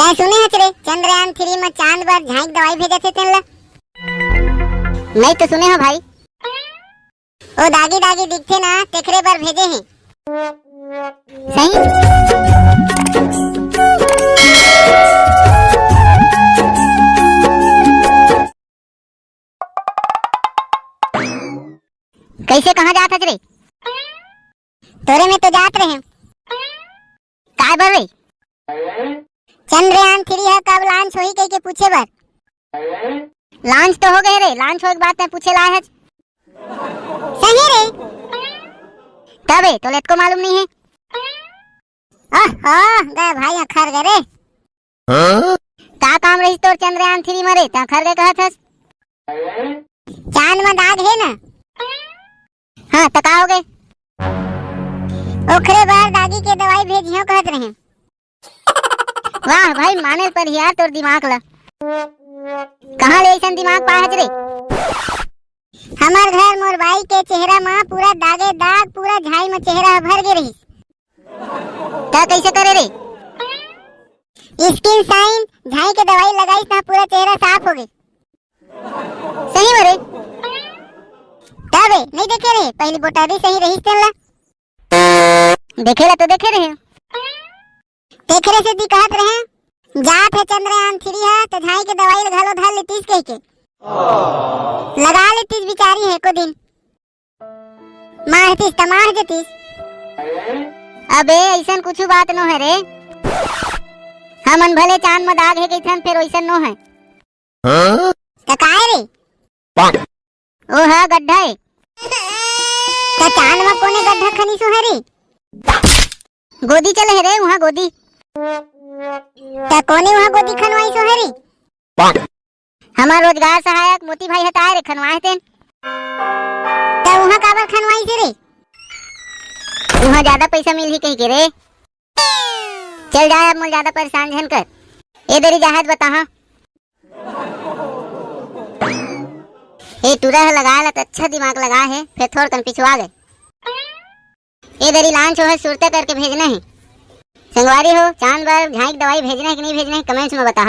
तै सुने हच रे चंद्रयान 3 में चांद पर झांक दवाई भेजे थे तेन ला? नहीं तो सुने हो भाई। ओ दागी दागी दिखते ना तेखरे पर भेजे हैं। सही। कैसे कहाँ जात हच रे? तोरे में तो जात रहे। काय बर रे? चंद्रयान 3 है कब लॉन्च होई कह के पूछे बर। लॉन्च तो हो गए रे, लॉन्च होए के बाद तै पूछे लाए हच। सही रे। तबे तो लेत को मालूम नहीं है। गए भाई अखर गए रे। का काम रही तोर चंद्रयान 3 मरे ता खर गए कहत हस? चांद में दाग है ना। हाँ तो का हो गए? ओखरे बार दागी के दवाई भेजियो कहत रहे। वाह भाई माने पर यार तोर दिमाग ला। कहाँ ले ऐसन दिमाग पाहच रे? हमार घर मोर बाई के चेहरा में पूरा दागे दाग पूरा झाई में चेहरा भर गे रही। ता कैसे करे रे? स्किन साइन झाई के दवाई लगाई ता पूरा चेहरा साफ हो गई। सही मरे? तबे नहीं देखे रे पहली बोटारी सही रही तेन ला। देखेला तो देखे रहे। तेखरे से दिखात रहे जात है चंद्रयान 3 है तो झाई के दवाई घलो धर लेतीस कह के लगा लेतीस बिचारी है को दिन मारतीस तमार जतीस। अबे ऐसन कुछ बात नो है रे। हमन भले चांद में दाग है कैथन फिर वैसन नो है। तो काय रे? ओ हा गड्ढा है। तो चांद में कोने गड्ढा खनी सो है रे? गोदी चले है रे वहाँ गोदी। तो कोने वहाँ गोदी खनवाई सो है रे? हमार रोजगार सहायक मोती भाई हताए रे खनवाए थे। तो वहाँ काबर खनवाई से रे? वहाँ ज्यादा पैसा मिल ही कहीं के रे। चल जाए अब मोल ज्यादा परेशान झन कर। ए देरी जहाज बता। ए टूरा लगा ला तो अच्छा दिमाग लगा है फिर थोड़ कन पिछवा गए। ए देरी लांच हो है सुरते करके भेजना है। संगवारी हो चांद पर झांक दवाई भेजना है कि नहीं भेजना है कमेंट्स में बता।